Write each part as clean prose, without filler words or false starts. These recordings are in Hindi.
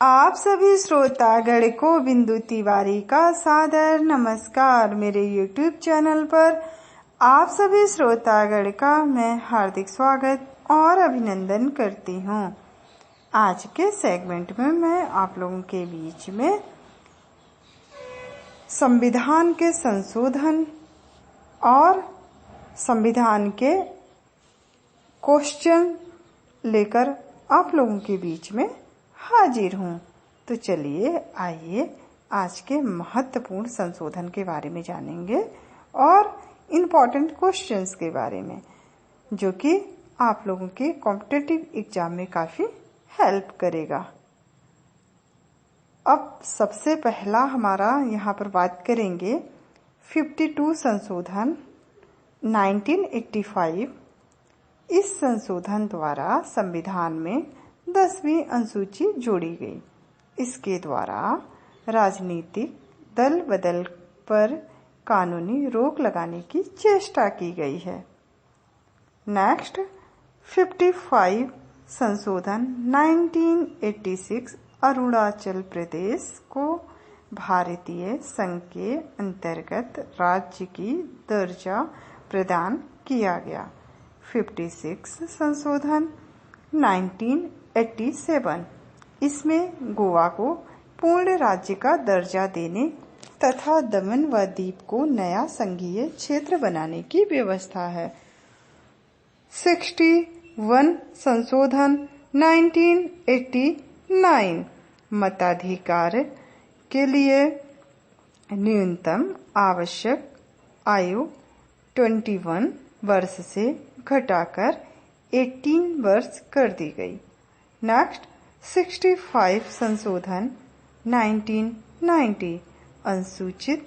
आप सभी श्रोतागण को बिंदु तिवारी का सादर नमस्कार। मेरे YouTube चैनल पर आप सभी श्रोतागण का मैं हार्दिक स्वागत और अभिनंदन करती हूँ। आज के सेगमेंट में मैं आप लोगों के बीच में संविधान के संशोधन और संविधान के क्वेश्चन लेकर आप लोगों के बीच में हाजिर हूँ। तो चलिए आइए आज के महत्वपूर्ण संशोधन के बारे में जानेंगे और इम्पोर्टेंट क्वेश्चंस के बारे में, जो कि आप लोगों के कॉम्पिटिटिव एग्जाम में काफ़ी हेल्प करेगा। अब सबसे पहला हमारा यहाँ पर बात करेंगे 52 संशोधन 1985। इस संशोधन द्वारा संविधान में 10वीं अनुसूची जोड़ी गई। इसके द्वारा राजनीतिक दल बदल पर कानूनी रोक लगाने की चेष्टा की गई है। नेक्स्ट 55 संशोधन 1986 अरुणाचल प्रदेश को भारतीय संघ के अंतर्गत राज्य की दर्जा प्रदान किया गया। 56 संशोधन 1987 इसमें गोवा को पूर्ण राज्य का दर्जा देने तथा दमन व दीव को नया संघीय क्षेत्र बनाने की व्यवस्था है। 61 संशोधन 1989 मताधिकार के लिए न्यूनतम आवश्यक आयु 21 वर्ष से घटाकर 18 वर्ष कर दी गई। नेक्स्ट 65 संशोधन 1990 अनुसूचित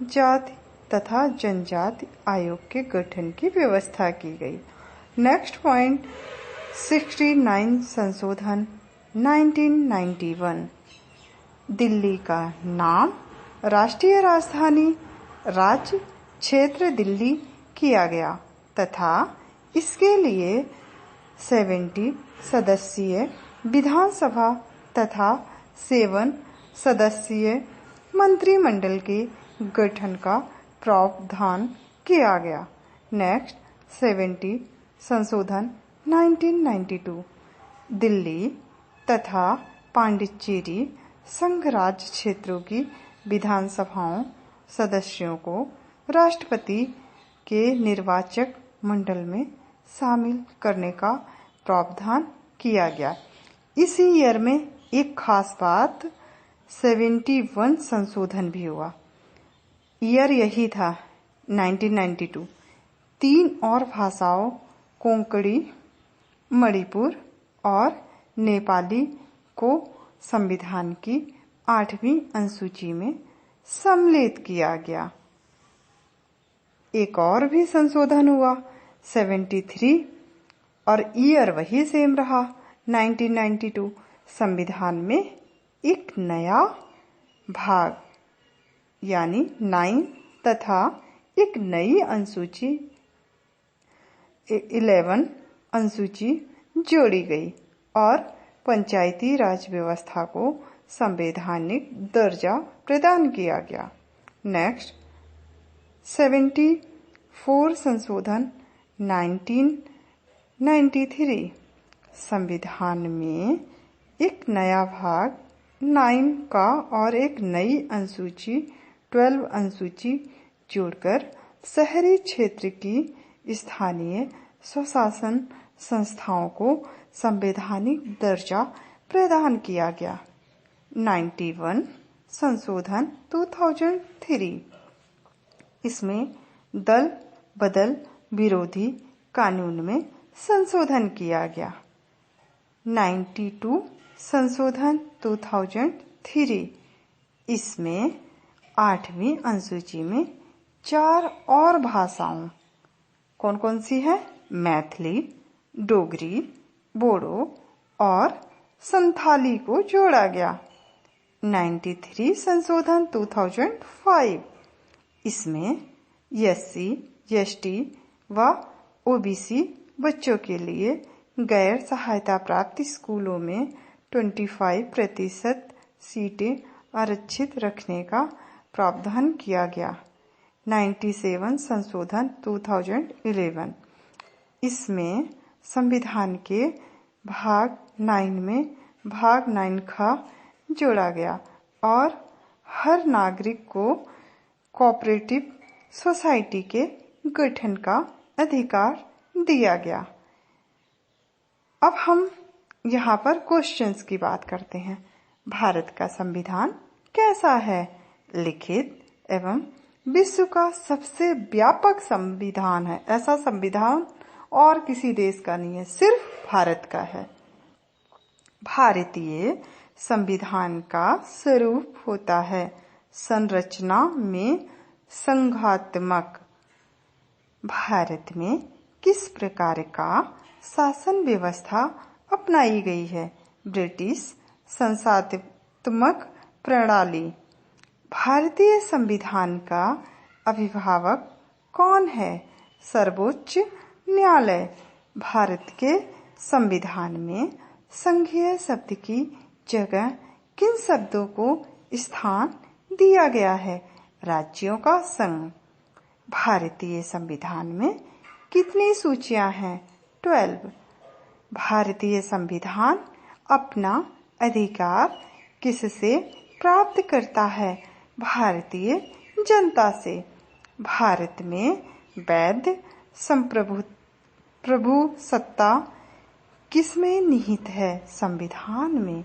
जाति तथा जनजाति आयोग के गठन की व्यवस्था की गई। नेक्स्ट पॉइंट 69 संशोधन 1991 दिल्ली का नाम राष्ट्रीय राजधानी राज्य क्षेत्र दिल्ली किया गया तथा इसके लिए 70 सदस्यीय विधानसभा तथा 7 सदस्यीय मंत्रिमंडल के गठन का प्रावधान किया गया। नेक्स्ट 70 संशोधन 1992 दिल्ली तथा पांडिचेरी संघ राज्य क्षेत्रों की विधानसभाओं सदस्यों को राष्ट्रपति के निर्वाचक मंडल में शामिल करने का प्रावधान किया गया। इसी ईयर में एक खास बात 71 संशोधन भी हुआ। ईयर यही था 1992। 3 और भाषाओं कोंकणी, मणिपुर और नेपाली को संविधान की 8वीं अनुसूची में सम्मिलित किया गया। एक और भी संशोधन हुआ 73 और ईयर वही सेम रहा 1992। संविधान में एक नया भाग यानी 9 तथा एक नई अनुसूची 11 अनुसूची जोड़ी गई और पंचायती राज व्यवस्था को संवैधानिक दर्जा प्रदान किया गया। नेक्स्ट 74 संशोधन 1993 संविधान में एक नया भाग 9 का और एक नई अनुसूची 12 अनुसूची जोड़कर शहरी क्षेत्र की स्थानीय स्वशासन संस्थाओं को संवैधानिक दर्जा प्रदान किया गया। 91 संशोधन 2003 इसमें दल बदल विरोधी कानून में संशोधन किया गया। 92 संशोधन 2003 इसमें 8वीं अनुसूची में 4 और भाषाओं कौन कौन सी है? मैथिली, डोगरी, बोडो और संथाली को जोड़ा गया। 93 संशोधन 2005 इसमें SC, ST व OBC बच्चों के लिए गैर सहायता प्राप्त स्कूलों में 25% सीटें आरक्षित रखने का प्रावधान किया गया। 97 संशोधन 2011। इसमें संविधान के भाग 9 में भाग 9 खा जोड़ा गया और हर नागरिक को कोऑपरेटिव सोसाइटी के गठन का अधिकार दिया गया। अब हम यहाँ पर क्वेश्चंस की बात करते हैं। भारत का संविधान कैसा है? लिखित एवं विश्व का सबसे व्यापक संविधान है। ऐसा संविधान और किसी देश का नहीं है, सिर्फ भारत का है। भारतीय संविधान का स्वरूप होता है संरचना में संघात्मक। भारत में किस प्रकार का शासन व्यवस्था अपनाई गई है? ब्रिटिश संसदात्मक प्रणाली। भारतीय संविधान का अभिभावक कौन है? सर्वोच्च न्यायालय। भारत के संविधान में संघीय शब्द की जगह किन शब्दों को स्थान दिया गया है? राज्यों का संघ। भारतीय संविधान में कितनी सूचियां हैं? 12। भारतीय संविधान अपना अधिकार किससे प्राप्त करता है? भारतीय जनता से। भारत में वैध संप्रभु सत्ता किसमें निहित है? संविधान में।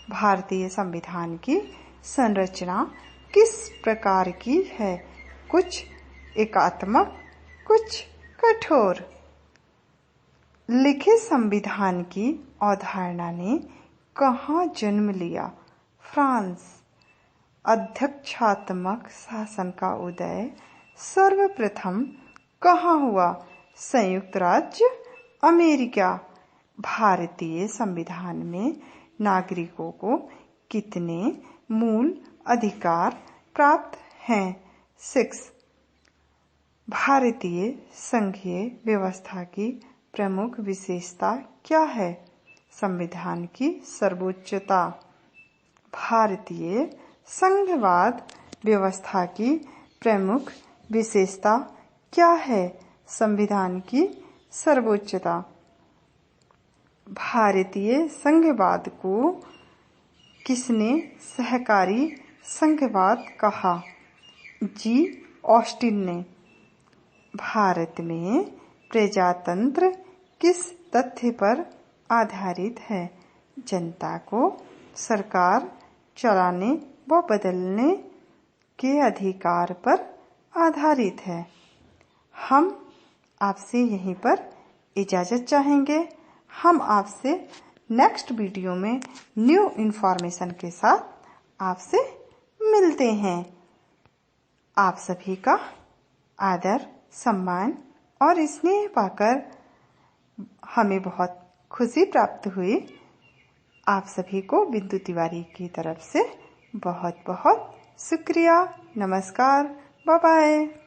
भारतीय संविधान की संरचना किस प्रकार की है? कुछ एकात्मक, कुछ कठोर। लिखित संविधान की अवधारणा ने कहाँ जन्म लिया? फ्रांस। अध्यक्षात्मक शासन का उदय सर्वप्रथम कहाँ हुआ? संयुक्त राज्य अमेरिका। भारतीय संविधान में नागरिकों को कितने मूल अधिकार प्राप्त हैं? 6। भारतीय संघीय व्यवस्था की प्रमुख विशेषता क्या है? संविधान की सर्वोच्चता। भारतीय संघवाद व्यवस्था की प्रमुख विशेषता क्या है? संविधान की सर्वोच्चता। भारतीय संघवाद को किसने सहकारी संघवाद कहा? जी. ऑस्टिन ने। भारत में प्रजातंत्र किस तथ्य पर आधारित है? जनता को सरकार चलाने व बदलने के अधिकार पर आधारित है। हम आपसे यहीं पर इजाज़त चाहेंगे। हम आपसे नेक्स्ट वीडियो में न्यू इन्फॉर्मेशन के साथ आपसे मिलते हैं। आप सभी का आदर, सम्मान और स्नेह पाकर हमें बहुत खुशी प्राप्त हुई। आप सभी को बिंदु तिवारी की तरफ से बहुत बहुत शुक्रिया। नमस्कार। Bye bye.